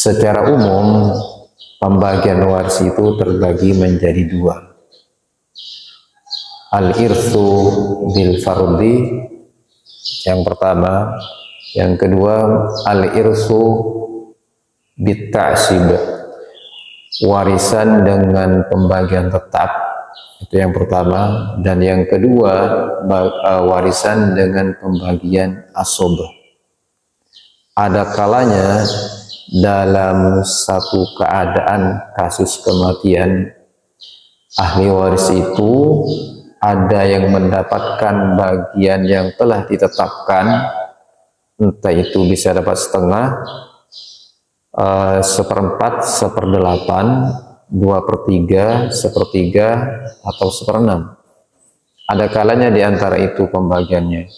Secara umum pembagian waris itu terbagi menjadi dua. Al-irthu bil fardi yang pertama, yang kedua al-irthu bit ta'sib, warisan dengan pembagian tetap, itu yang pertama, dan yang kedua warisan dengan pembagian asob. Ada kalanya dalam satu keadaan kasus kematian, ahli waris itu ada yang mendapatkan bagian yang telah ditetapkan, entah itu bisa dapat setengah, seperempat, seperdelapan, 2/3, sepertiga, atau seperenam. Ada kalanya di antara itu pembagiannya.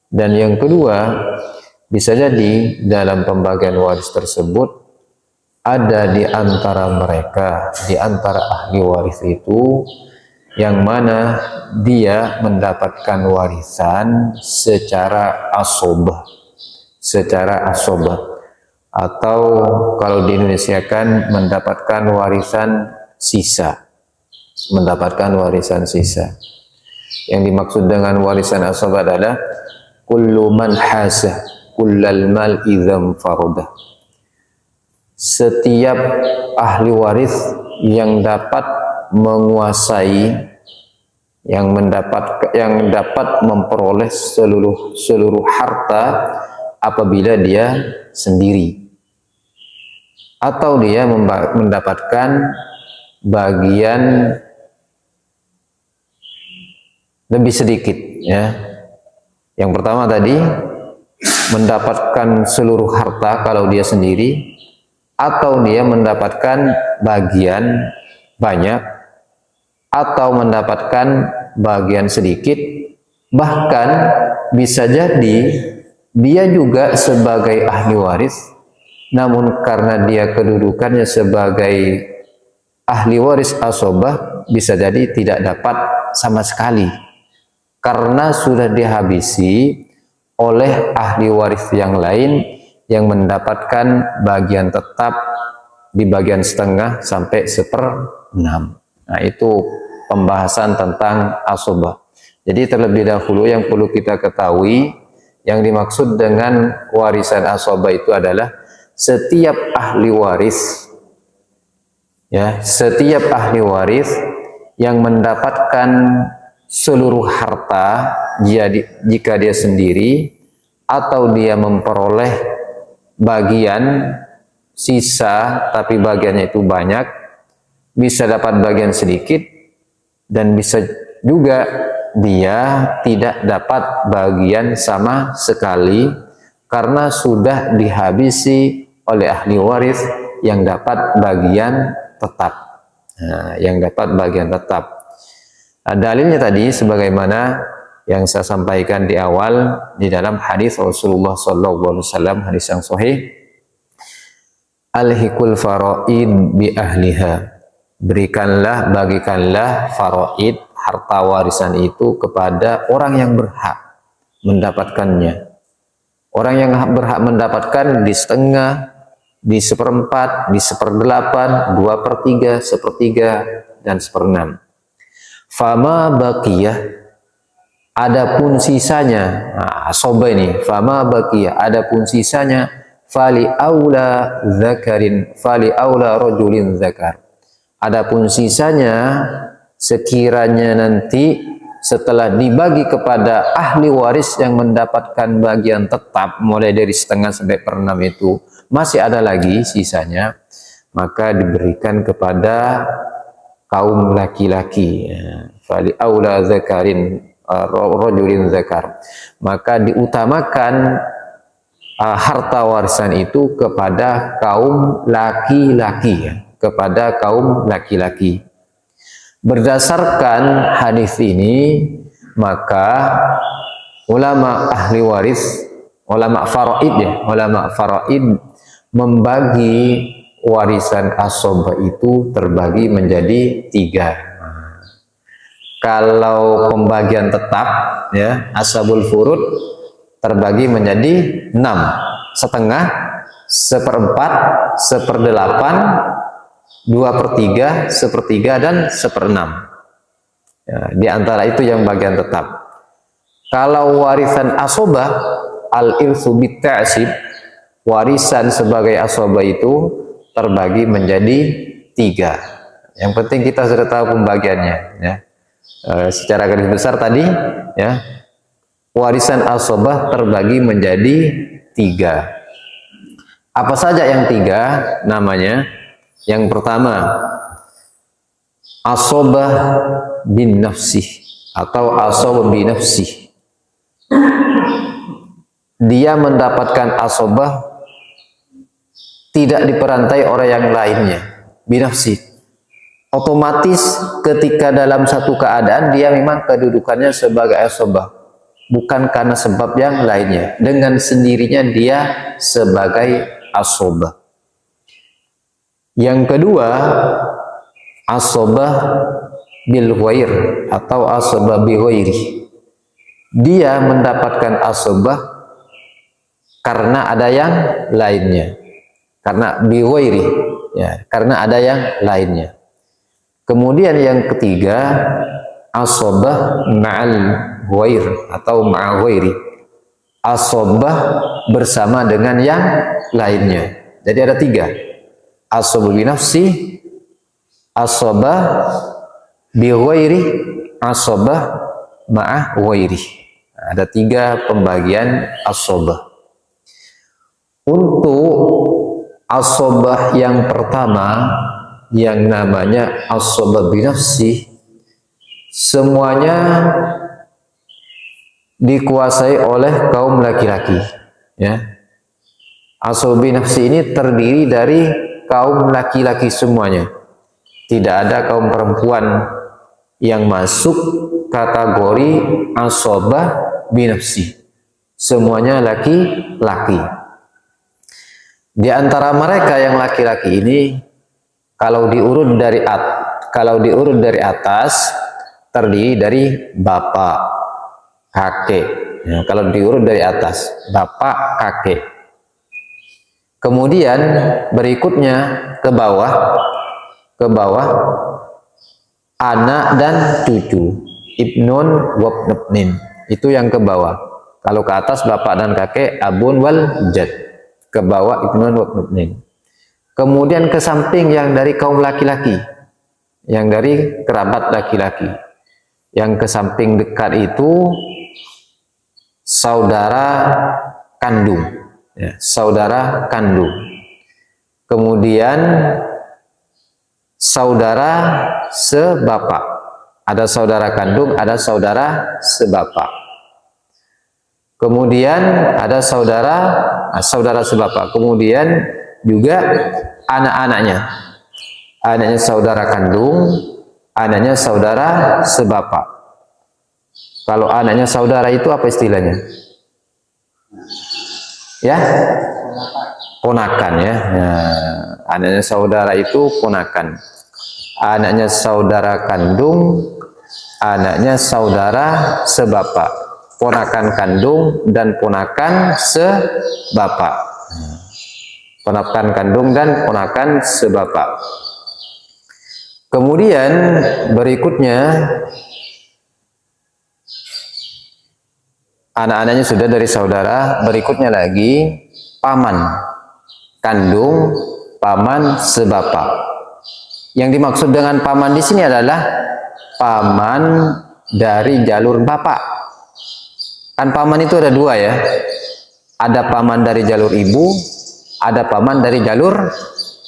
Dan yang kedua, bisa jadi dalam pembagian waris tersebut ada di antara mereka, di antara ahli waris itu, yang mana dia mendapatkan warisan secara asobah, atau kalau di Indonesia kan mendapatkan warisan sisa, Yang dimaksud dengan warisan asobah adalah kullu man hasa kullal mal idzam farodah. Setiap ahli waris yang dapat menguasai, yang dapat memperoleh seluruh harta apabila dia sendiri, atau dia mendapatkan bagian lebih sedikit, ya. Yang pertama tadi mendapatkan seluruh harta kalau dia sendiri, atau dia mendapatkan bagian banyak, atau mendapatkan bagian sedikit, bahkan bisa jadi dia juga sebagai ahli waris, namun karena dia kedudukannya sebagai ahli waris asobah, bisa jadi tidak dapat sama sekali, karena sudah dihabisi oleh ahli waris yang lain yang mendapatkan bagian tetap di bagian setengah sampai 1/6. Nah, itu pembahasan tentang asobah. Jadi terlebih dahulu yang perlu kita ketahui, yang dimaksud dengan warisan asobah itu adalah setiap ahli waris, ya, setiap ahli waris yang mendapatkan seluruh harta jika dia sendiri, atau dia memperoleh bagian sisa tapi bagiannya itu banyak, bisa dapat bagian sedikit, dan bisa juga dia tidak dapat bagian sama sekali karena sudah dihabisi oleh ahli waris yang dapat bagian tetap. Nah, dalilnya tadi sebagaimana yang saya sampaikan di awal di dalam hadis Rasulullah SAW, hadis yang sahih, alhikul faraid bi ahliha, bagikanlah faraid, harta warisan itu kepada orang yang berhak mendapatkannya. Orang yang berhak mendapatkan di setengah, di seperempat, di 1/8, 2/3, sepertiga, dan 1/6. Fama baqiyah, adapun sisanya, asobah ini, fama baqiyah, adapun sisanya, fali aula rajulin zakar. Adapun sisanya, sekiranya nanti setelah dibagi kepada ahli waris yang mendapatkan bagian tetap mulai dari setengah sampai 1/6 itu, masih ada lagi sisanya, maka diberikan kepada kaum laki-laki. Fali aula rajulin zakar, maka diutamakan harta warisan itu kepada kaum laki-laki, Berdasarkan hadis ini, maka ulama ahli waris, ulama faraid membagi warisan asobah itu terbagi menjadi 3. Kalau pembagian tetap, ya, ashabul furud terbagi menjadi 6, setengah, 1/4, 1/8, 2/3, 1/3, dan 1/6. Ya, di antara itu yang bagian tetap. Kalau warisan asobah, al-irthu bit-ta'sib, warisan sebagai asobah itu terbagi menjadi 3. Yang penting kita sudah tahu pembagiannya. Ya. Secara garis besar tadi, ya, warisan asobah terbagi menjadi 3. Apa saja yang 3 namanya? Yang pertama, asobah bin nafsih atau asobah bin nafsih. Dia mendapatkan asobah tidak diperantai oleh yang lainnya, bin nafsih. Otomatis ketika dalam satu keadaan dia memang kedudukannya sebagai asobah, bukan karena sebab yang lainnya. Dengan sendirinya dia sebagai asobah. Yang kedua, asobah bil ghair atau asobah bi ghairi. Dia mendapatkan asobah karena ada yang lainnya. Karena bi ghairi, ya, karena ada yang lainnya. Kemudian yang ketiga, asobah ma'al ghair atau ma'a ghairi. Asobah bersama dengan yang lainnya. Jadi ada 3. Asobah bi nafsi, asobah bi ghairi, asobah ma'a ghairi. Ada 3 pembagian asobah. Untuk asobah yang pertama, yang namanya asobah bi nafsi, semuanya dikuasai oleh kaum laki-laki. Ya. Asobah bi nafsi ini terdiri dari kaum laki-laki semuanya. Tidak ada kaum perempuan yang masuk kategori asobah bi nafsi. Semuanya laki-laki. Di antara mereka yang laki-laki ini, kalau diurut dari atas terdiri dari bapak, kakek. Ya, kalau diurut dari atas, bapak, kakek. Kemudian berikutnya ke bawah anak dan cucu, ibnun wabnubnin. Itu yang ke bawah. Kalau ke atas bapak dan kakek, abun wal jad. Ke bawah ibnun wabnubnin. Kemudian ke samping yang dari kaum laki-laki, yang dari kerabat laki-laki. Yang ke samping dekat itu saudara kandung. Ya, saudara kandung. Kemudian saudara sebapak. Ada saudara kandung, ada saudara sebapak. Kemudian ada saudara sebapak. Kemudian juga anak-anaknya. Anaknya saudara kandung, anaknya saudara sebapak. Kalau anaknya saudara itu apa istilahnya? Ya, ponakan ya. Nah, anaknya saudara itu ponakan. Anaknya saudara kandung, anaknya saudara sebapak. Ponakan kandung dan ponakan sebapak. Ponakan kandung dan ponakan sebapak. Kemudian berikutnya anak-anaknya sudah dari saudara, berikutnya lagi paman kandung, paman sebapak. Yang dimaksud dengan paman di sini adalah paman dari jalur bapak. Kan paman itu ada 2 ya. Ada paman dari jalur ibu, ada paman dari jalur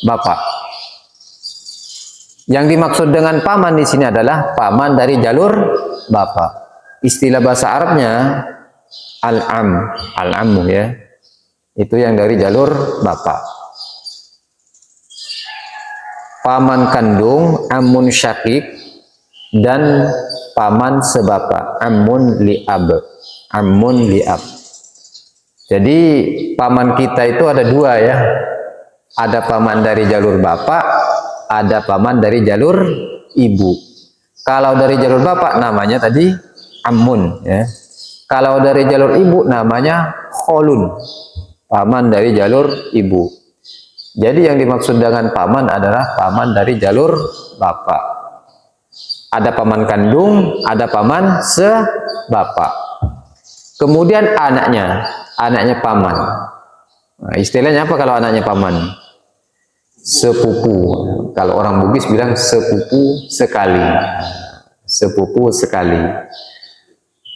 bapak. Yang dimaksud dengan paman di sini adalah paman dari jalur bapak. Istilah bahasa Arabnya al-ammu ya. Itu yang dari jalur bapak. Paman kandung, amun syakik, dan paman sebapak, amun li'ab. Amun li'ab. Jadi paman kita itu ada 2 ya. Ada paman dari jalur bapak, ada paman dari jalur ibu. Kalau dari jalur bapak namanya tadi amun ya. Kalau dari jalur ibu namanya kholun. paman dari jalur ibu. Jadi yang dimaksud dengan paman adalah paman dari jalur bapak. Ada paman kandung, ada paman sebapak. Kemudian anaknya paman. Nah, istilahnya apa kalau anaknya paman? Sepupu. Kalau orang Bugis bilang sepupu sekali. Sepupu sekali.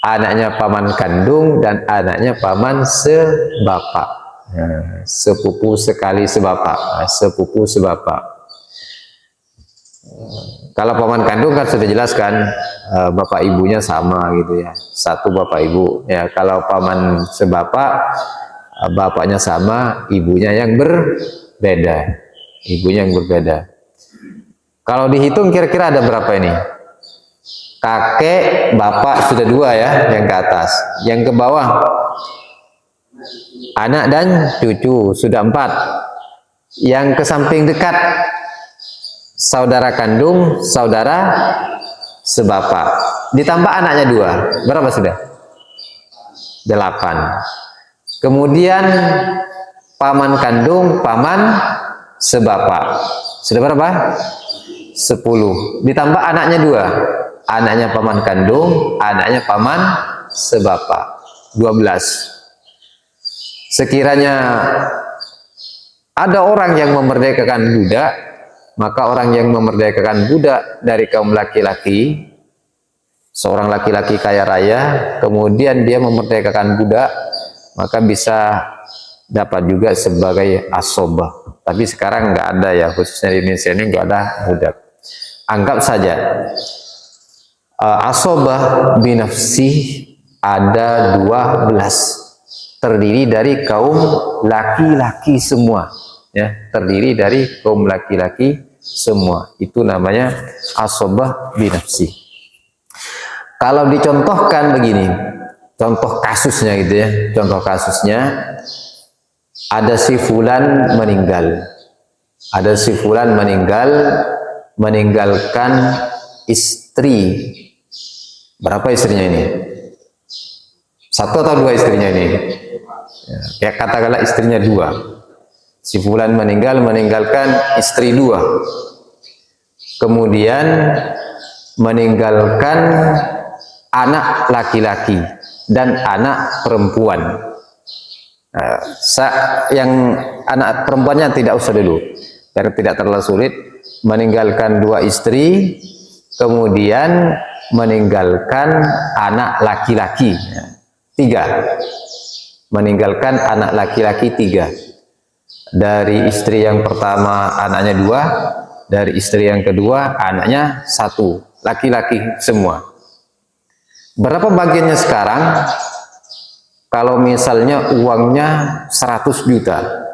Anaknya paman kandung dan anaknya paman sebapak. Nah, sepupu sekali sebapak. Nah, sepupu sebapak. Kalau paman kandung kan sudah jelas kan, bapak ibunya sama gitu ya, satu bapak ibu ya. Kalau paman sebapak, bapaknya sama, ibunya yang berbeda, Kalau dihitung kira-kira ada berapa ini? Kakek, bapak sudah 2 ya, yang ke atas. Yang ke bawah, anak dan cucu sudah 4. Yang ke samping dekat, saudara kandung, saudara sebapak. Ditambah anaknya 2, berapa sudah? 8. Kemudian paman kandung, paman sebapak. Sudah berapa? 10. Ditambah anaknya 2. Anaknya paman kandung, anaknya paman sebapak. 12. Sekiranya ada orang yang memerdekakan budak, maka orang yang memerdekakan budak dari kaum laki-laki, seorang laki-laki kaya raya, kemudian dia memerdekakan budak, maka bisa dapat juga sebagai asobah. Tapi sekarang nggak ada ya, khususnya di Indonesia ini nggak ada budak. Anggap saja asobah binafsi ada 12, terdiri dari kaum laki-laki semua ya, terdiri dari kaum laki-laki semua. Itu namanya asobah binafsi. Kalau dicontohkan begini, contoh kasusnya gitu ya, contoh kasusnya, ada si fulan meninggal, meninggalkan istri. Berapa istrinya ini? 1 atau 2 istrinya ini? Ya katakanlah istrinya 2. Si fulan meninggalkan istri 2. Kemudian meninggalkan anak laki-laki dan anak perempuan. Yang anak perempuannya tidak usah dulu, biar tidak terlalu sulit. Meninggalkan 2 istri, kemudian meninggalkan anak laki-laki 3. Meninggalkan anak laki-laki 3. Dari istri yang pertama anaknya 2, dari istri yang kedua anaknya 1, laki-laki semua. Berapa bagiannya sekarang? Kalau misalnya uangnya 100 juta,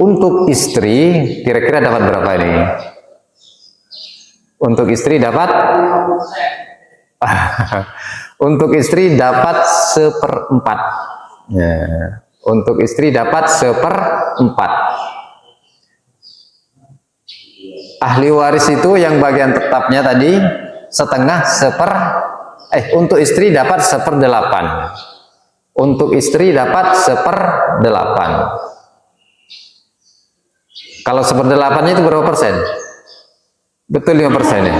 untuk istri kira-kira dapat berapa ini? Untuk istri dapat untuk istri dapat 1/4 ya. Untuk istri dapat 1/4. Ahli waris itu yang bagian tetapnya tadi setengah untuk istri dapat 1/8. Untuk istri dapat 1/8. Kalau 1/8 itu berapa persen? Betul 5% ya.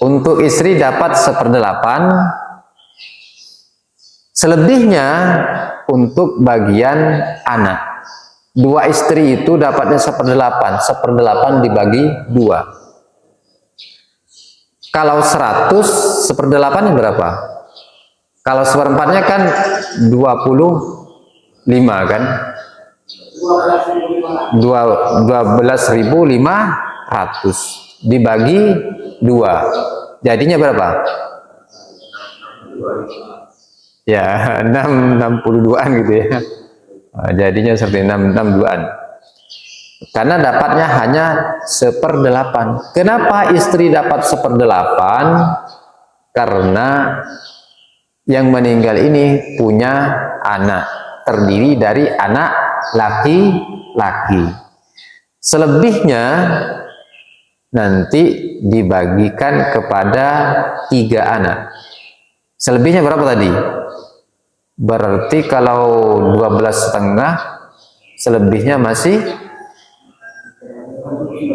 Untuk istri dapat 1/8. Selebihnya untuk bagian anak. 2 istri itu dapatnya 1/8. 1/8 dibagi 2. Kalau 100, 1/8 berapa? Kalau 1/4-nya kan 25 kan? 12.500 dibagi 2. Jadinya berapa? Ya, 62-an gitu ya. Jadinya seperti 62-an. Karena dapatnya hanya 1/8. Kenapa istri dapat 1/8? Karena yang meninggal ini punya anak, terdiri dari anak laki-laki. Selebihnya nanti dibagikan kepada 3 anak. Selebihnya berapa tadi? Berarti kalau 12,5 selebihnya masih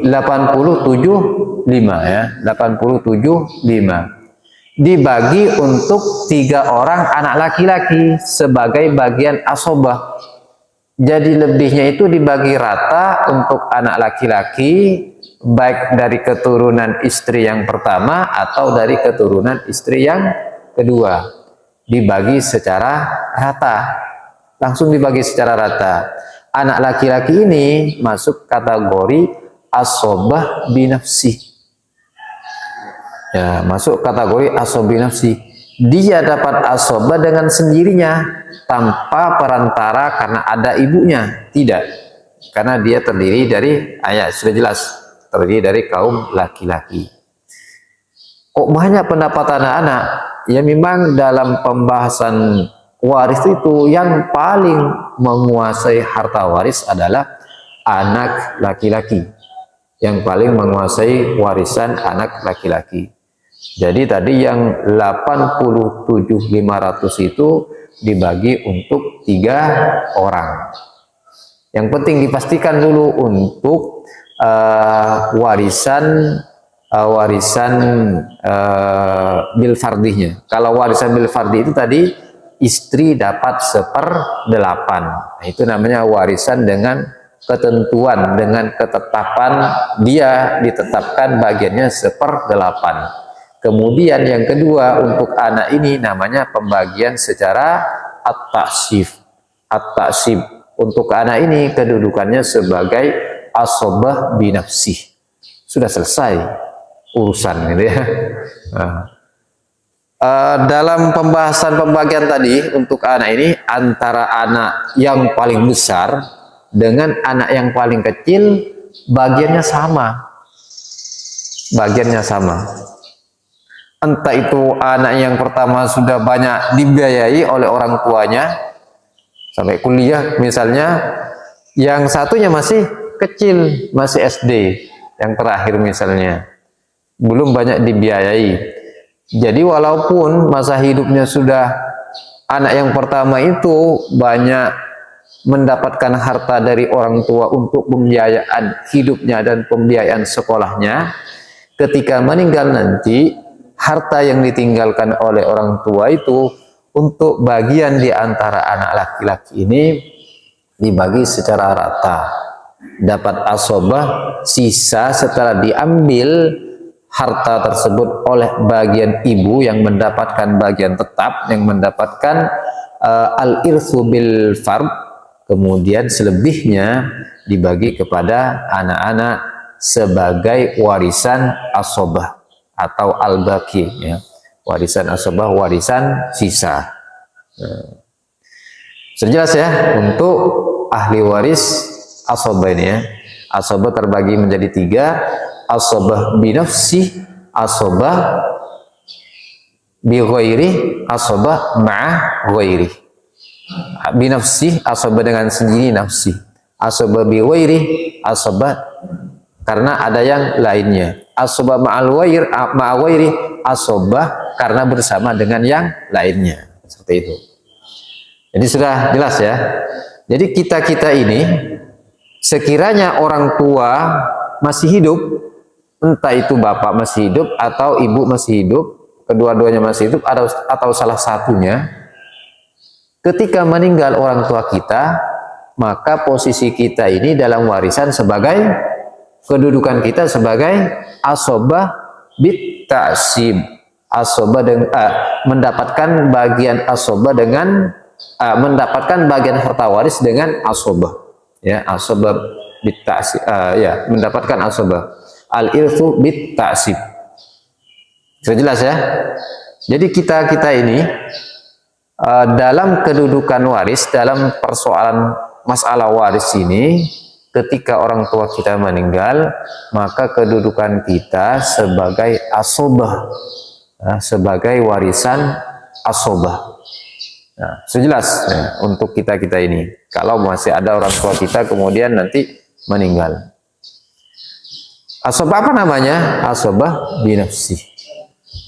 87,5 ya, 87,5 dibagi untuk 3 orang anak laki-laki sebagai bagian asobah. Jadi lebihnya itu dibagi rata untuk anak laki-laki, baik dari keturunan istri yang pertama atau dari keturunan istri yang kedua, dibagi secara rata, langsung dibagi secara rata. Anak laki-laki ini masuk kategori asobah binafsi. Ya, masuk kategori asobah binafsi. Dia dapat asobah dengan sendirinya tanpa perantara karena ada ibunya, tidak. Karena dia terdiri dari ayat sudah jelas, terdiri dari kaum laki-laki. Kok banyak pendapat anak-anak? Ya memang dalam pembahasan waris itu yang paling menguasai harta waris adalah anak laki-laki. Yang paling menguasai warisan anak laki-laki. Jadi tadi yang 87.500 itu dibagi untuk 3 orang. Yang penting dipastikan dulu untuk warisan bil fardihnya. Kalau warisan bil fardih itu tadi istri dapat 1/8. Nah, itu namanya warisan dengan ketentuan, dengan ketetapan dia ditetapkan bagiannya 1/8. Kemudian yang kedua untuk anak ini namanya pembagian secara at-ta'sif. At-ta'sif untuk anak ini kedudukannya sebagai asobah binafsih. Sudah selesai urusan gitu ya. Dalam pembahasan pembagian tadi untuk anak ini antara anak yang paling besar dengan anak yang paling kecil bagiannya sama. Bagiannya sama. Entah itu anak yang pertama sudah banyak dibiayai oleh orang tuanya sampai kuliah misalnya, yang satunya masih kecil, masih SD, yang terakhir misalnya belum banyak dibiayai. Jadi walaupun masa hidupnya sudah anak yang pertama itu banyak mendapatkan harta dari orang tua untuk pembiayaan hidupnya dan pembiayaan sekolahnya, ketika meninggal nanti harta yang ditinggalkan oleh orang tua itu untuk bagian di antara anak laki-laki ini dibagi secara rata. Dapat asobah, sisa setelah diambil harta tersebut oleh bagian ibu yang mendapatkan bagian tetap, yang mendapatkan al-irthu bil fard, kemudian selebihnya dibagi kepada anak-anak sebagai warisan asobah atau al-baqi ya. Warisan asobah, warisan sisa. Sejelas ya untuk ahli waris asobah ini ya. Asobah terbagi menjadi 3, asobah binafsi, asobah bi ghairi, asobah ma'ah ghairi. Binafsi asobah dengan sendiri nafsi, asobah bi ghairi asobah karena ada yang lainnya, asobah ma'al ghairi asobah karena bersama dengan yang lainnya, seperti itu. Jadi sudah jelas ya. Jadi kita ini sekiranya orang tua masih hidup, entah itu bapak masih hidup atau ibu masih hidup, kedua-duanya masih hidup atau salah satunya, ketika meninggal orang tua kita, maka posisi kita ini dalam warisan sebagai kedudukan kita sebagai asobah bit ta'sib, asobah mendapatkan bagian asobah dengan mendapatkan bagian harta waris dengan asobah ya, asobah bit ta'sib ya, mendapatkan asobah al-irthu bit ta'sib. Sudah jelas ya. Jadi kita ini dalam kedudukan waris, dalam persoalan masalah waris ini, ketika orang tua kita meninggal, maka kedudukan kita sebagai asobah, sebagai warisan asobah. Nah, sejelas ya, untuk kita ini, kalau masih ada orang tua kita kemudian nanti meninggal, asobah apa namanya? Asobah binafsi.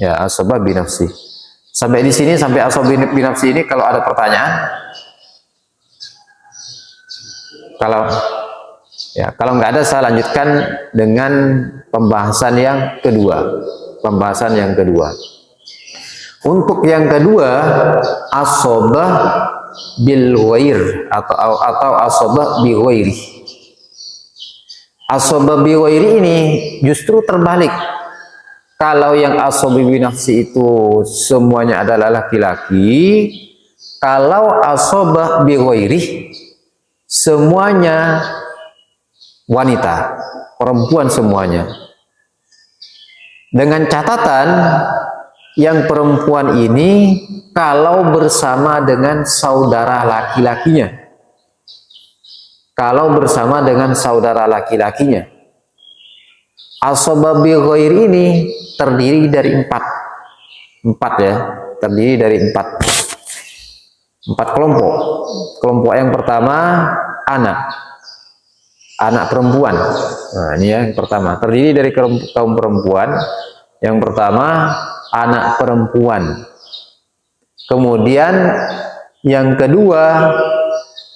Ya, asobah binafsi. Sampai di sini, sampai ashabi binafsi ini kalau ada pertanyaan. Kalau nggak ada, saya lanjutkan dengan pembahasan yang kedua. Untuk yang kedua, asobah bil ghair atau asobah bi ghairi. Asobah bi ghairi ini justru terbalik. Kalau yang asobi binafsi itu semuanya adalah laki-laki, kalau asobah bi ghairi semuanya wanita, perempuan semuanya. Dengan catatan yang perempuan ini kalau bersama dengan saudara laki-lakinya. Kalau bersama dengan saudara laki-lakinya. Asobah bi ghairi ini terdiri dari empat kelompok. Kelompok yang pertama anak perempuan. Nah, ini yang pertama, terdiri dari kaum perempuan. Yang pertama anak perempuan. Kemudian yang kedua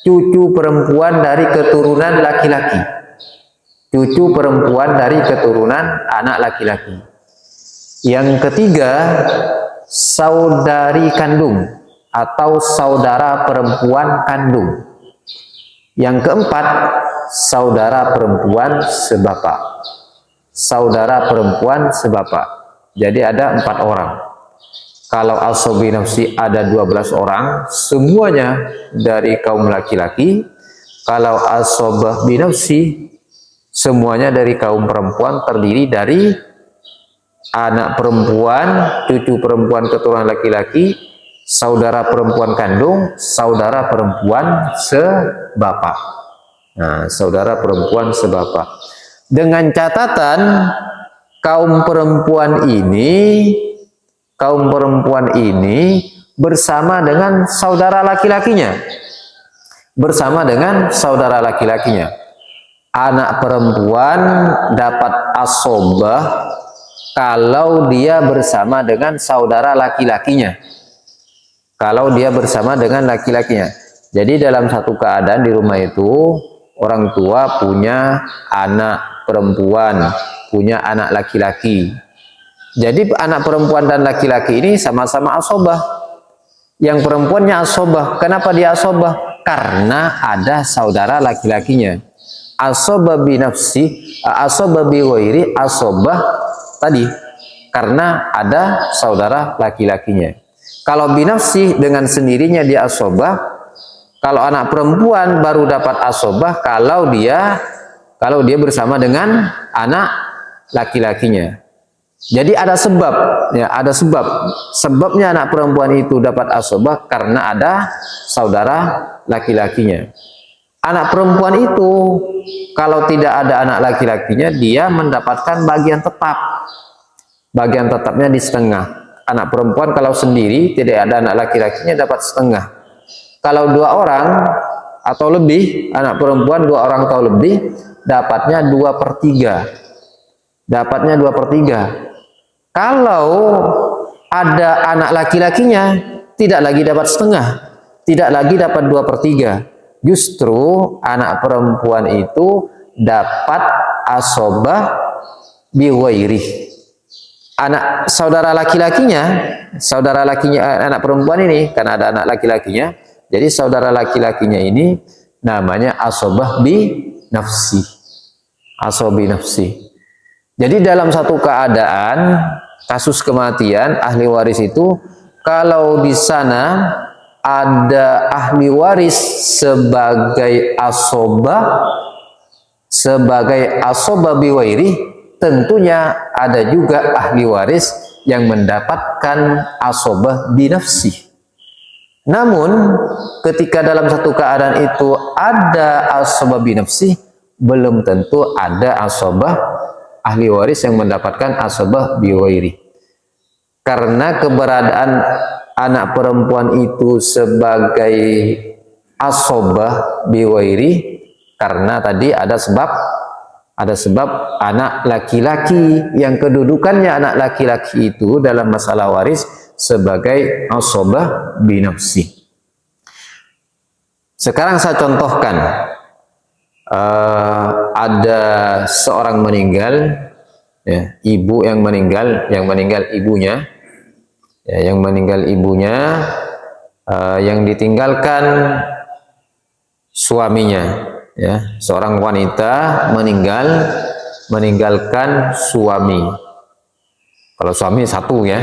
cucu perempuan dari keturunan laki-laki. Cucu perempuan dari keturunan anak laki-laki. Yang ketiga, saudari kandung atau saudara perempuan kandung. Yang keempat, saudara perempuan sebapak. Saudara perempuan sebapak. Jadi ada 4 orang. Kalau asobi nafsi ada 12 orang, semuanya dari kaum laki-laki. Kalau asobah binafsi semuanya dari kaum perempuan, terdiri dari anak perempuan, cucu perempuan keturunan laki-laki, saudara perempuan kandung, saudara perempuan sebapak. Nah, saudara perempuan sebapak. Dengan catatan kaum perempuan ini bersama dengan saudara laki-lakinya. Anak perempuan dapat asobah kalau dia bersama dengan saudara laki-lakinya. Jadi dalam satu keadaan di rumah itu, orang tua punya anak perempuan, punya anak laki-laki. Jadi anak perempuan dan laki-laki ini sama-sama asobah. Yang perempuannya asobah. Kenapa dia asobah? Karena ada saudara laki-lakinya. Asobah binafsi, asobah bi ghairi, asobah tadi karena ada saudara laki-lakinya. Kalau binafsi dengan sendirinya dia asobah. Kalau anak perempuan baru dapat asobah kalau dia bersama dengan anak laki-lakinya. Jadi ada sebab, ya, ada sebab. Sebabnya anak perempuan itu dapat asobah karena ada saudara laki-lakinya. Anak perempuan itu kalau tidak ada anak laki-lakinya, dia mendapatkan bagian tetap. Bagian tetapnya di setengah. Anak perempuan kalau sendiri tidak ada anak laki-lakinya dapat setengah. Kalau 2 orang atau lebih, anak perempuan 2 orang atau lebih, dapatnya 2/3. Dapatnya 2/3. Kalau ada anak laki-lakinya, tidak lagi dapat setengah, tidak lagi dapat 2/3. Justru anak perempuan itu dapat asobah bi ghairi. Anak saudara lakinya anak perempuan ini, karena ada anak laki-lakinya, jadi saudara laki-lakinya ini namanya asobah bi nafsi. Asobi nafsi. Jadi dalam satu keadaan kasus kematian ahli waris itu, kalau di sana ada ahli waris sebagai asobah bi ghairi, tentunya ada juga ahli waris yang mendapatkan asobah bi nafsi. Namun ketika dalam satu keadaan itu ada asobah bi nafsi, belum tentu ada asobah ahli waris yang mendapatkan asobah bi ghairi. Karena keberadaan anak perempuan itu sebagai asobah bi ghairi, karena tadi ada sebab anak laki-laki yang kedudukannya anak laki-laki itu dalam masalah waris sebagai asobah binafsi. Sekarang saya contohkan, ada seorang meninggal, ya, ibu yang meninggal ibunya, ya, yang ditinggalkan suaminya, ya, seorang wanita meninggalkan suami. Kalau suami satu, ya,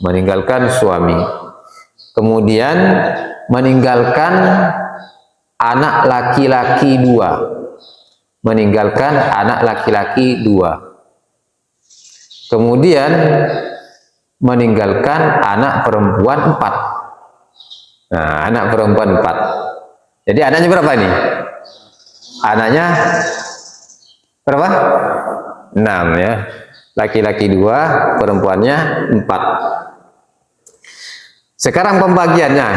meninggalkan suami, kemudian meninggalkan anak laki-laki dua, kemudian meninggalkan anak perempuan 4. Nah, anak perempuan 4. Jadi anaknya berapa ini? Anaknya berapa? 6, ya. Laki-laki 2, perempuannya 4. Sekarang pembagiannya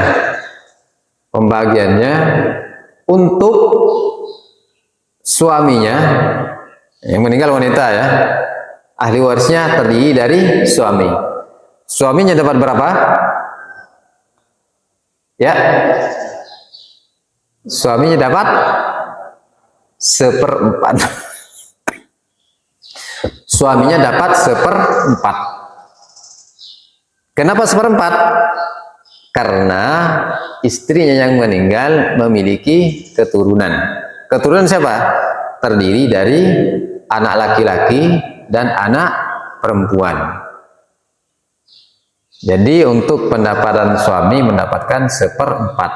untuk suaminya yang meninggal wanita, ya, ahli warisnya terdiri dari suami. Suaminya dapat berapa? Ya, suaminya dapat 1/4. Suaminya dapat 1/4. Kenapa 1/4? Karena istrinya yang meninggal memiliki keturunan. Keturunan siapa? Terdiri dari anak laki-laki dan anak perempuan. Jadi untuk pendapatan suami mendapatkan 1/4.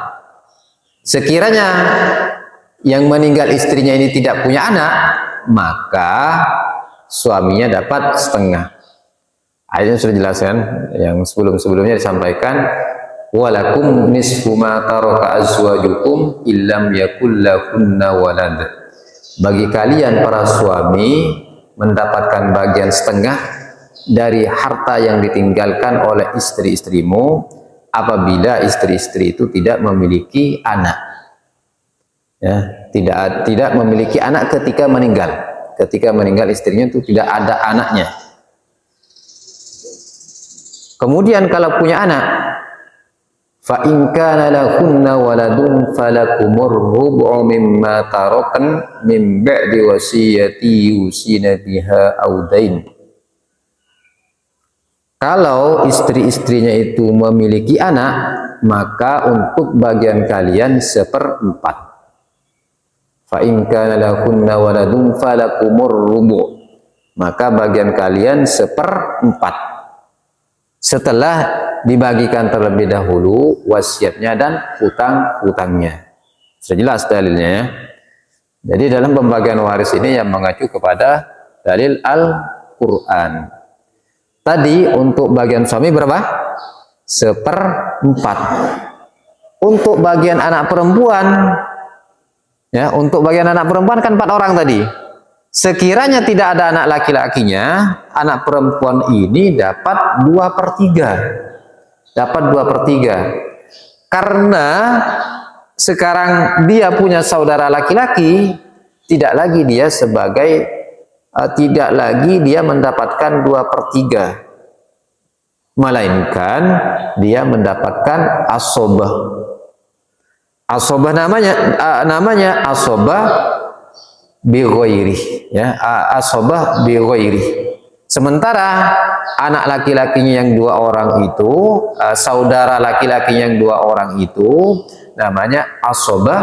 Sekiranya yang meninggal istrinya ini tidak punya anak, maka suaminya dapat setengah. Ayatnya sudah dijelaskan, yang sebelumnya disampaikan, walakum nisfu ma taraka azwajukum illam yakul lahunna walad. Bagi kalian para suami mendapatkan bagian setengah dari harta yang ditinggalkan oleh istri-istrimu apabila istri-istri itu tidak memiliki anak, ya, tidak memiliki anak ketika meninggal istrinya itu tidak ada anaknya. Kemudian kalau punya anak, fa in kana lahunna waladun falakumur rub'u mimma tarakan min ba'di wasiyati yusina biha aw dain. Kalau istri-istrinya itu memiliki anak, maka untuk bagian kalian 1/4. Fa in kana lahunna waladun falakumur rubu', maka bagian kalian 1/4 setelah dibagikan terlebih dahulu wasiatnya dan hutang-hutangnya. Sudah jelas dalilnya, ya. Jadi dalam pembagian waris ini yang mengacu kepada dalil Al-Quran. Tadi untuk bagian suami berapa? 1/4. Untuk bagian anak perempuan, ya, untuk bagian anak perempuan kan 4 orang tadi. Sekiranya tidak ada anak laki-lakinya, anak perempuan ini dapat 2/3. Dapat 2/3. Karena sekarang dia punya saudara laki-laki, tidak lagi dia mendapatkan 2/3. Melainkan dia mendapatkan asobah. Asobah namanya asobah bighairi, ya, asobah bighairi. Sementara anak laki-lakinya yang 2 orang itu, saudara laki-lakinya yang 2 orang itu namanya asobah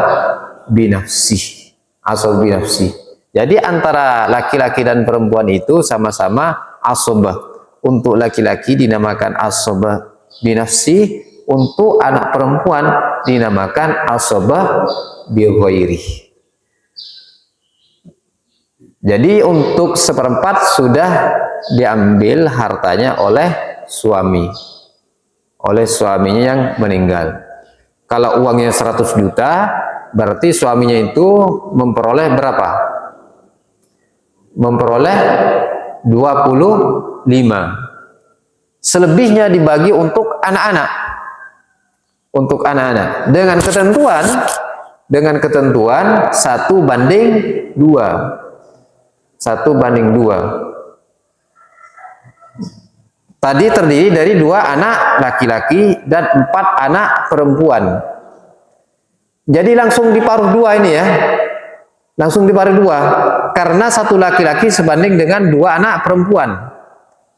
binafsi. Asobah binafsi. Jadi antara laki-laki dan perempuan itu sama-sama asobah. Untuk laki-laki dinamakan asobah binafsi, untuk anak perempuan dinamakan asobah bighairi. Jadi untuk 1/4 sudah diambil hartanya oleh suaminya yang meninggal. Kalau uangnya 100 juta, berarti suaminya itu memperoleh berapa? Memperoleh 25. Selebihnya dibagi untuk anak-anak. Untuk anak-anak dengan ketentuan 1/2. 1/2. Tadi terdiri dari 2 anak laki-laki dan 4 anak perempuan. Jadi langsung diparuh 2 ini ya. Langsung diparuh 2. Karena 1 laki-laki sebanding dengan 2 anak perempuan.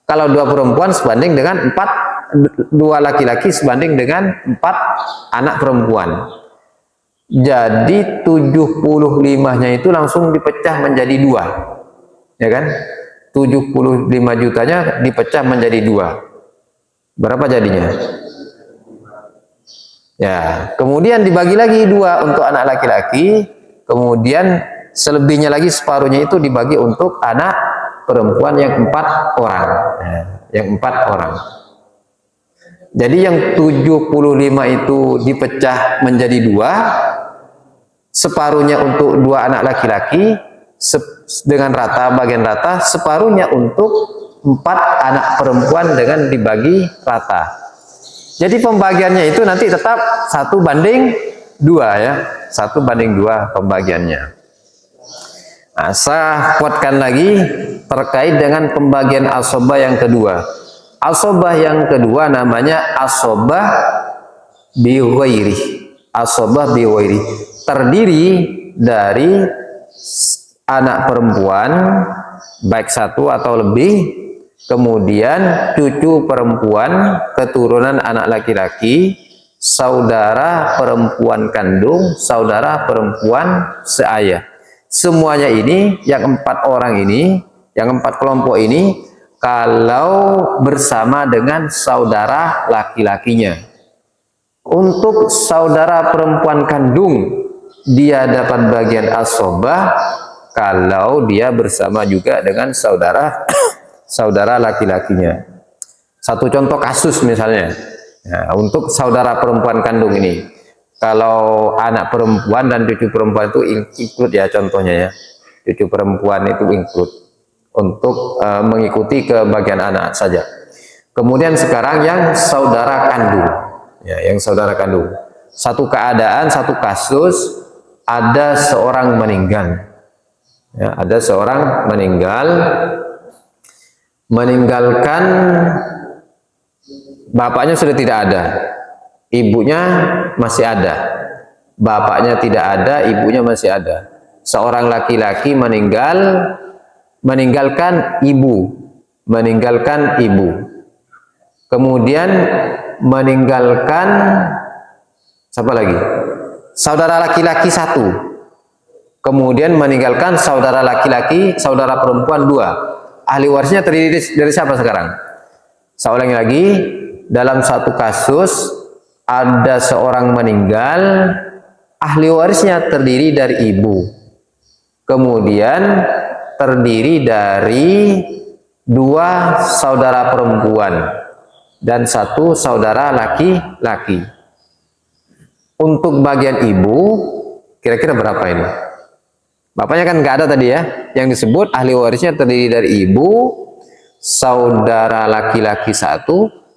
Kalau 2 perempuan sebanding dengan 2 laki-laki sebanding dengan 4 anak perempuan. Jadi 75-nya itu langsung dipecah menjadi 2. Ya kan? 75 jutanya dipecah menjadi 2. Berapa jadinya? Ya, kemudian dibagi lagi 2 untuk anak laki-laki, kemudian selebihnya lagi separuhnya itu dibagi untuk anak perempuan yang 4 orang. Nah, yang 4 orang. Jadi yang 75 itu dipecah menjadi 2, separuhnya untuk 2 anak laki-laki dengan rata, bagian rata, separuhnya untuk 4 anak perempuan dengan dibagi rata. Jadi pembagiannya itu nanti tetap 1:2 ya, 1:2 pembagiannya. Nah, saya kuatkan lagi terkait dengan pembagian asobah yang kedua. Asobah yang kedua namanya asobah biwairi. Asobah biwairi terdiri dari anak perempuan baik 1 atau lebih, kemudian cucu perempuan, keturunan anak laki-laki, saudara perempuan kandung, saudara perempuan seayah. Semuanya ini, yang 4 orang ini, yang 4 kelompok ini, kalau bersama dengan saudara laki-lakinya. Untuk saudara perempuan kandung, dia dapat bagian asobah kalau dia bersama juga dengan saudara laki-lakinya. Satu contoh kasus misalnya, nah, untuk saudara perempuan kandung ini, kalau anak perempuan dan cucu perempuan itu include ya, contohnya ya, cucu perempuan itu include untuk mengikuti ke bagian anak saja. Kemudian sekarang yang saudara kandung, ya, yang saudara kandung, satu keadaan, satu kasus, ada seorang meninggal. Ya, ada seorang meninggalkan bapaknya sudah tidak ada, ibunya masih ada. Bapaknya tidak ada, ibunya masih ada. Seorang laki-laki meninggalkan ibu, kemudian meninggalkan siapa lagi? Saudara laki-laki 1. Kemudian meninggalkan saudara laki-laki, saudara perempuan 2. Ahli warisnya terdiri dari siapa sekarang? Saya ulangi lagi, dalam satu kasus ada seorang meninggal, ahli warisnya terdiri dari ibu. Kemudian terdiri dari 2 saudara perempuan dan 1 saudara laki-laki. Untuk bagian ibu, kira-kira berapa ini? Bapaknya kan nggak ada tadi ya. Yang disebut ahli warisnya terdiri dari ibu, saudara laki-laki 1,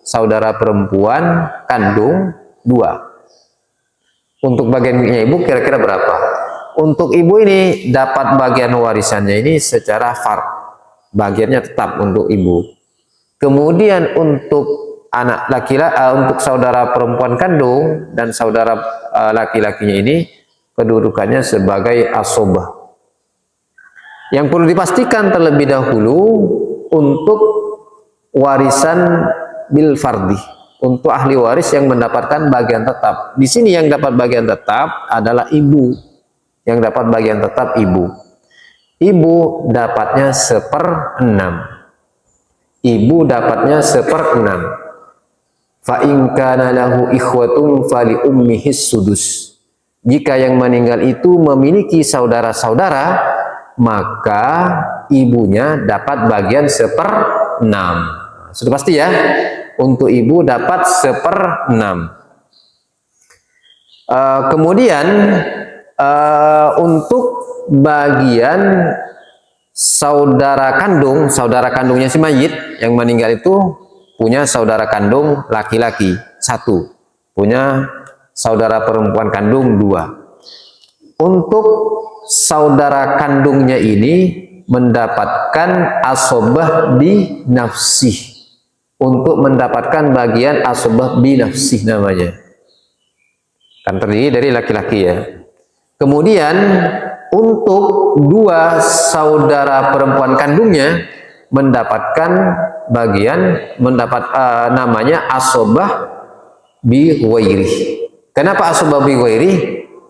saudara perempuan kandung 2. Untuk bagiannya ibu kira-kira berapa? Untuk ibu ini dapat bagian warisannya ini secara fard. Bagiannya tetap untuk ibu. Kemudian untuk anak laki-laki, untuk saudara perempuan kandung dan saudara laki-lakinya ini kedudukannya sebagai asobah. Yang perlu dipastikan terlebih dahulu untuk warisan bil fardi, untuk ahli waris yang mendapatkan bagian tetap. Di sini yang dapat bagian tetap adalah ibu. Yang dapat bagian tetap ibu. Ibu dapatnya 1/6. Ibu dapatnya 1/6. Fa in kana lahu ikhwatun fali ummihi sudus. Jika yang meninggal itu memiliki saudara-saudara, maka ibunya dapat bagian 1/6. Sudah pasti ya, untuk ibu dapat 1/6. Kemudian untuk bagian saudara kandungnya si mayit yang meninggal itu punya saudara kandung laki-laki 1, punya saudara perempuan kandung 2. Untuk saudara kandungnya ini mendapatkan asobah di nafsih. untuk mendapatkan bagian asabah binafsih namanya. Kan terdiri dari laki-laki ya. Kemudian untuk dua saudara perempuan kandungnya mendapatkan bagian namanya asabah bi ghairi. Kenapa asabah bi ghairi?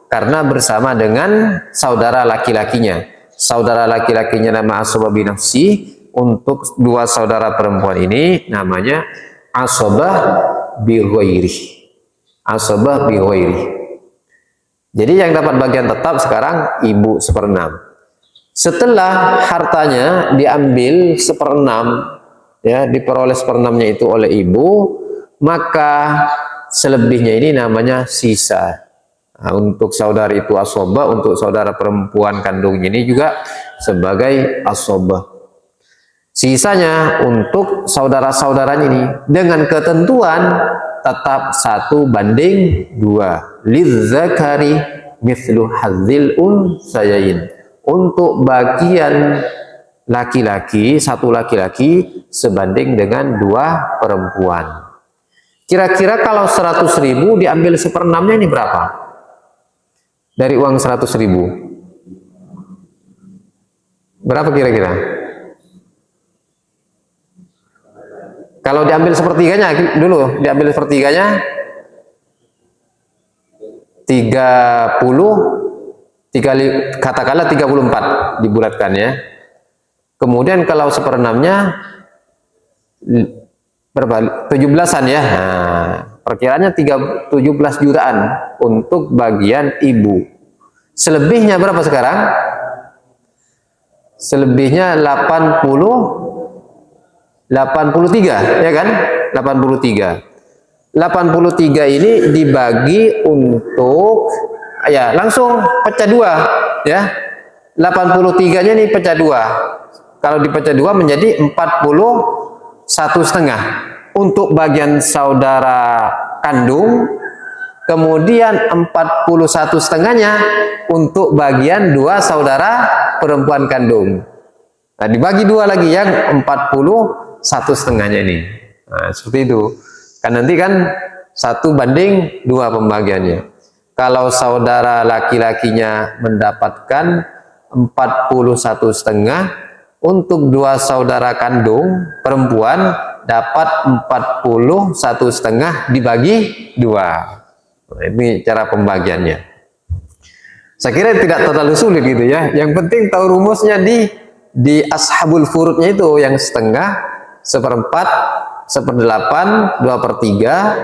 Karena bersama dengan saudara laki-lakinya. Saudara laki-lakinya nama asabah bi nafsi, untuk dua saudara perempuan ini namanya asabah bi ghairi. Asabah bi ghairi. Jadi yang dapat bagian tetap sekarang ibu 1/6. Setelah hartanya diambil 1/6, ya, diperoleh 1/6-nya itu oleh ibu, maka selebihnya ini namanya sisa. Nah, untuk saudara itu asabah, untuk saudara perempuan kandungnya ini juga sebagai asabah. Sisanya untuk saudara-saudaranya ini dengan ketentuan tetap 1/2. Lizzakari mithlu hadzil unsayain. Untuk bagian laki-laki, satu laki-laki sebanding dengan 2 perempuan. Kira-kira kalau 100.000 diambil 1/6-nya ini berapa? Dari uang 100.000. Berapa kira-kira? Kalau diambil sepertiganya dulu, diambil sepertiganya 30, katakanlah 34 dibulatkan ya. Kemudian kalau 1/6-nya berapa? 17-an ya. Nah, perkiraannya 17 jutaan untuk bagian ibu. Selebihnya berapa sekarang? Selebihnya 83 ya kan? 83 ini dibagi untuk, ya langsung pecah 2 ya. 83-nya ini pecah 2. Kalau dipecah 2 menjadi 41,5 untuk bagian saudara kandung, kemudian 41,5-nya untuk bagian 2 saudara perempuan kandung. Nah, dibagi 2 lagi yang 41,5-nya ini. Nah, seperti itu. Kan nanti kan 1/2 pembagiannya. Kalau saudara laki-lakinya mendapatkan 41,5, untuk 2 saudara kandung perempuan dapat 41,5 dibagi 2. Nah, ini cara pembagiannya. Saya kira tidak terlalu sulit gitu ya. Yang penting tahu rumusnya di ashabul furudnya itu, yang setengah, 1/4, 1/8, 2/3,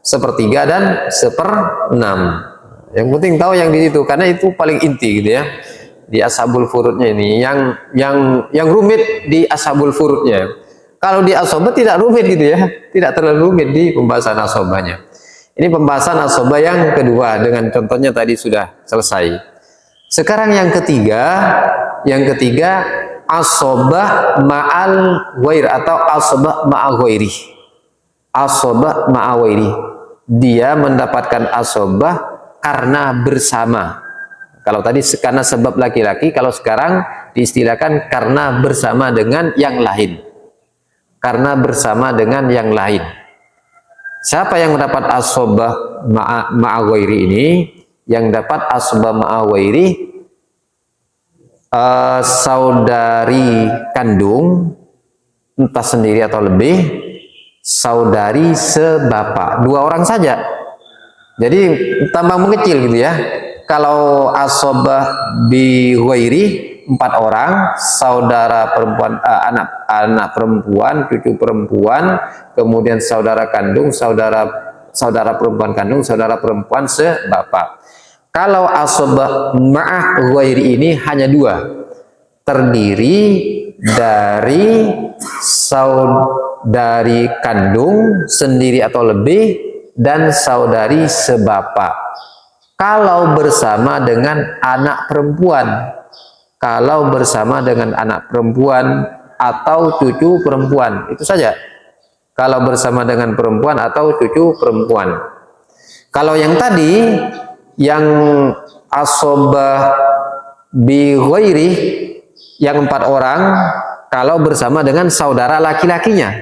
1/3 dan 1/6. Yang penting tahu yang di situ, karena itu paling inti gitu ya. Di ashabul furudnya ini yang rumit di ashabul furudnya. Kalau di asabah tidak rumit gitu ya, tidak terlalu rumit di pembahasan asabahnya. Ini pembahasan asabah yang kedua, dengan contohnya tadi sudah selesai. Sekarang yang ketiga asabah ma'al ghair atau asabah ma'a ghairi. Asabah ma'a ghairi. Dia mendapatkan asabah karena bersama. Kalau tadi karena sebab laki-laki, kalau sekarang diistilahkan karena bersama dengan yang lain. Karena bersama dengan yang lain. Siapa yang mendapat asabah ma'a ghairi ini? Yang dapat asabah ma'a ghairi saudari kandung, entah sendiri atau lebih, saudari sebapak, 2 orang saja. Jadi tambah mengecil gitu ya. Kalau asabah bi ghairi 4 orang, saudara perempuan, anak perempuan, cucu perempuan, kemudian saudara kandung, saudara perempuan kandung, saudara perempuan sebapak. Kalau asabah ma'ah ghairi ini hanya 2, terdiri dari saudari kandung sendiri atau lebih dan saudari sebapak. Kalau bersama dengan anak perempuan, kalau bersama dengan anak perempuan atau cucu perempuan, itu saja. Kalau bersama dengan perempuan atau cucu perempuan. Kalau yang tadi, yang asabah bi ghairi, yang 4 orang, kalau bersama dengan saudara laki-lakinya.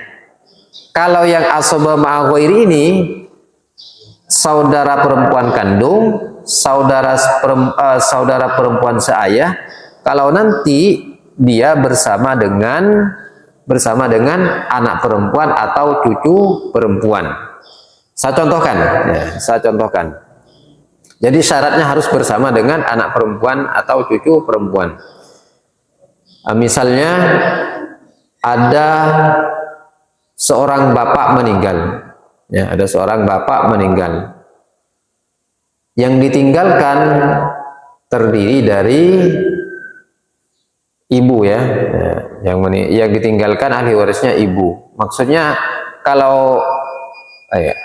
Kalau yang asobah ma'a ghairi ini saudara perempuan kandung, saudara perempuan seayah, kalau nanti dia bersama dengan anak perempuan atau cucu perempuan. Saya contohkan. Jadi syaratnya harus bersama dengan anak perempuan atau cucu perempuan. Misalnya ada seorang bapak meninggal, ya, ada seorang bapak meninggal. Yang ditinggalkan terdiri dari ibu, ya, yang ditinggalkan ahli warisnya ibu. Maksudnya kalau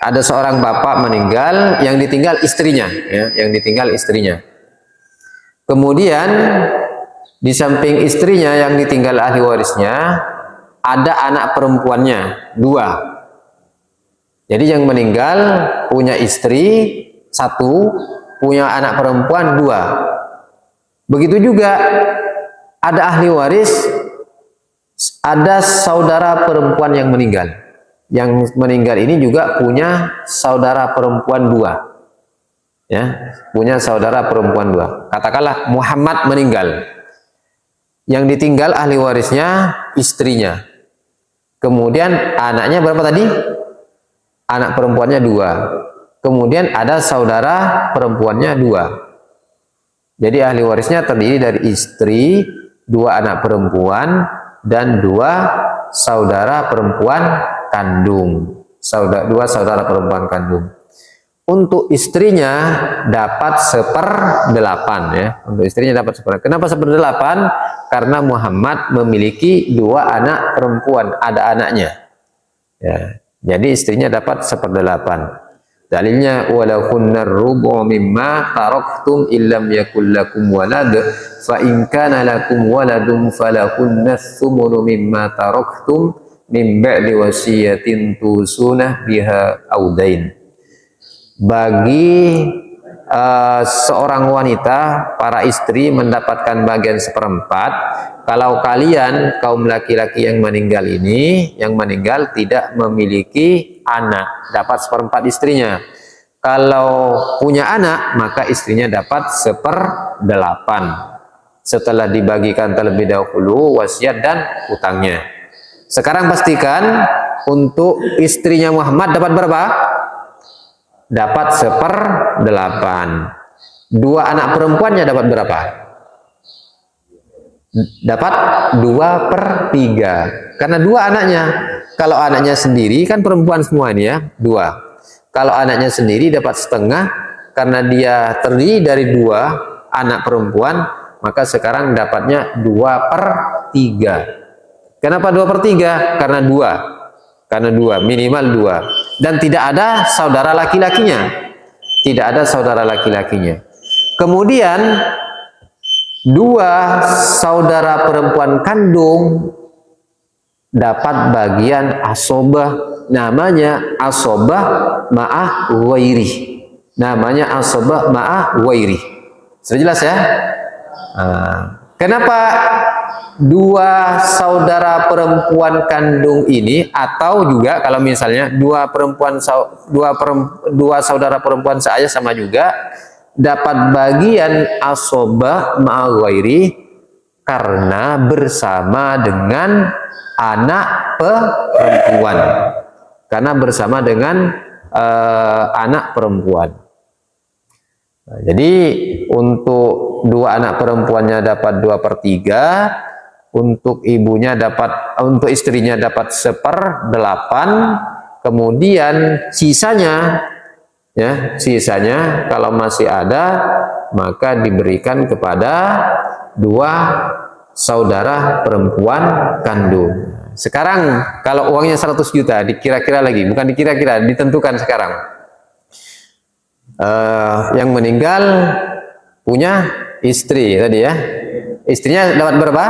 ada seorang bapak meninggal, yang ditinggal istrinya, ya, Kemudian di samping istrinya yang ditinggal ahli warisnya, ada anak perempuannya 2. Jadi yang meninggal punya istri 1, punya anak perempuan 2. Begitu juga ada ahli waris, ada saudara perempuan yang meninggal. Yang meninggal ini juga punya saudara perempuan 2. Ya, punya saudara perempuan 2. Katakanlah Muhammad meninggal. Yang ditinggal ahli warisnya istrinya. Kemudian anaknya berapa tadi? Anak perempuannya 2. Kemudian ada saudara perempuannya 2. Jadi ahli warisnya terdiri dari istri, 2 anak perempuan, dan 2 saudara perempuan kandung. 2 saudara perempuan kandung. Untuk istrinya dapat 1/8, ya. Untuk istrinya dapat 1/8. Kenapa 1/8? Karena Muhammad memiliki 2 anak perempuan, ada anaknya. Ya. Jadi istrinya dapat 1/8. Dalilnya walahunnar rubu' mimma taraktum illam yakul lakum walad fa in kana lakum waladun falahunna tsumunu mimma taraktum min ba'di wasiyatin tusuna biha audain. Bagi seorang wanita, para istri mendapatkan bagian 1/4 kalau kalian kaum laki-laki yang meninggal tidak memiliki anak, dapat 1/4 istrinya. Kalau punya anak, maka istrinya dapat 1/8 setelah dibagikan terlebih dahulu wasiat dan hutangnya. Sekarang pastikan untuk istrinya Muhammad dapat berapa? Dapat 1/8. 2 anak perempuannya dapat berapa? Dapat 2/3. Karena 2 anaknya. Kalau anaknya sendiri kan perempuan semua ini, ya, 2. Kalau anaknya sendiri dapat setengah, karena dia terdiri dari 2 anak perempuan, maka sekarang dapatnya 2/3. Kenapa 2/3? Karena 2, minimal 2. Dan tidak ada saudara laki-lakinya. Kemudian 2 saudara perempuan kandung dapat bagian asobah, namanya asobah ma'ah ghairi. Sudah jelas, ya? Kenapa 2 saudara perempuan kandung ini, atau juga kalau misalnya 2 saudara perempuan seayah sama juga dapat bagian asobah ma'a ghairi karena bersama dengan anak perempuan. Nah, jadi untuk 2 anak perempuannya dapat 2/3, untuk istrinya dapat 1/8, kemudian sisanya kalau masih ada maka diberikan kepada 2 saudara perempuan kandung. Sekarang kalau uangnya 100 juta, dikira-kira lagi, bukan dikira-kira, ditentukan sekarang. Yang meninggal punya istri tadi, ya. Istrinya dapat berapa?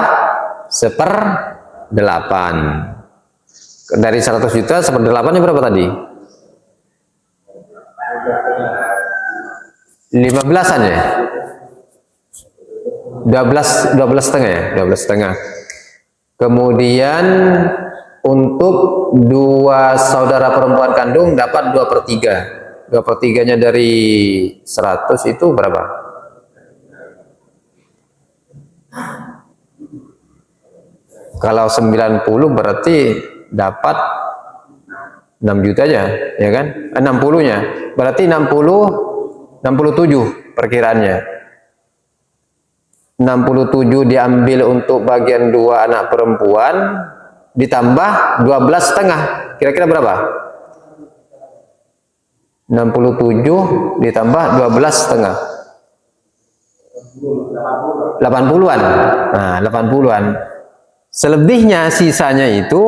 1/8. Dari 100 juta 1/8-nya berapa tadi? 15-an, ya? 12,5, ya? 12,5. Kemudian untuk dua saudara perempuan kandung dapat 2/3. 2/3-nya dari 100 itu berapa? Kalau 90 berarti dapat 6 juta aja, ya kan? 60-nya. Berarti 67 perkiraannya. 67 diambil untuk bagian 2 anak perempuan ditambah 12,5. Kira-kira berapa? 67 ditambah 12,5. 80-an. Nah, 80-an. Selebihnya sisanya itu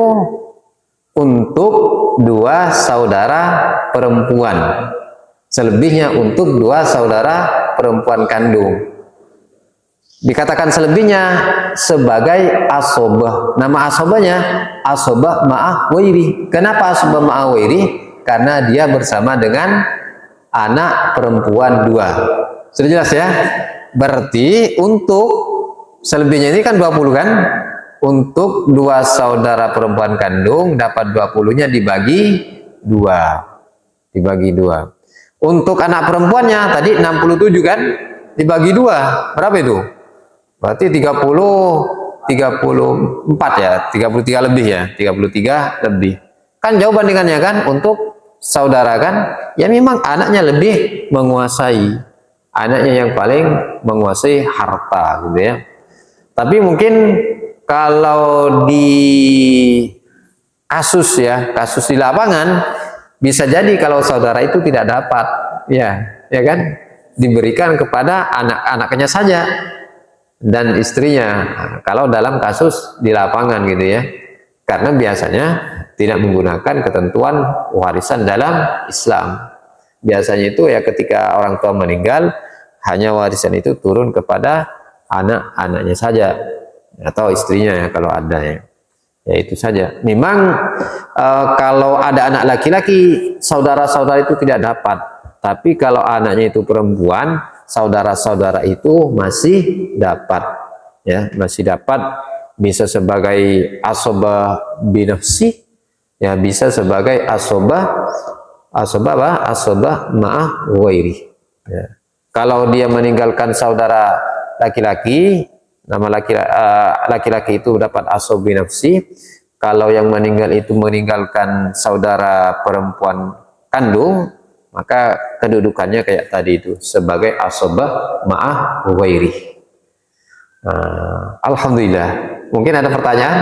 untuk 2 saudara perempuan. Selebihnya untuk 2 saudara perempuan kandung. Dikatakan selebihnya sebagai asobah. Nama asobahnya asobah ma'ah wairi. Kenapa asobah ma'ah wairi? Karena dia bersama dengan anak perempuan 2. Sudah jelas ya? Berarti untuk selebihnya ini kan 20 kan? Untuk 2 saudara perempuan kandung dapat 20-nya dibagi 2. Dibagi 2. Untuk anak perempuannya tadi 67 kan? Dibagi 2. Berapa itu? Berarti 34 ya, 33 lebih ya, 33 lebih. Kan jauh bandingannya kan untuk saudara kan, ya memang anaknya lebih menguasai. Anaknya yang paling menguasai harta gitu ya. Tapi mungkin kalau di kasus ya, kasus di lapangan bisa jadi kalau saudara itu tidak dapat ya kan, diberikan kepada anak-anaknya saja dan istrinya kalau dalam kasus di lapangan gitu ya, karena biasanya tidak menggunakan ketentuan warisan dalam Islam. Biasanya itu ya ketika orang tua meninggal hanya warisan itu turun kepada anak-anaknya saja atau istrinya ya kalau ada ya. Ya itu saja. Memang kalau ada anak laki-laki saudara-saudara itu tidak dapat, tapi kalau anaknya itu perempuan saudara-saudara itu masih dapat ya, masih dapat, bisa sebagai asobah binafsi ya, bisa sebagai asobah ma'ah wairi ya. Kalau dia meninggalkan saudara laki-laki, nama laki-laki itu dapat asobah binafsi. Kalau yang meninggal itu meninggalkan saudara perempuan kandung, maka kedudukannya kayak tadi itu sebagai asobah ma'ah wairi. Alhamdulillah. Mungkin ada pertanyaan?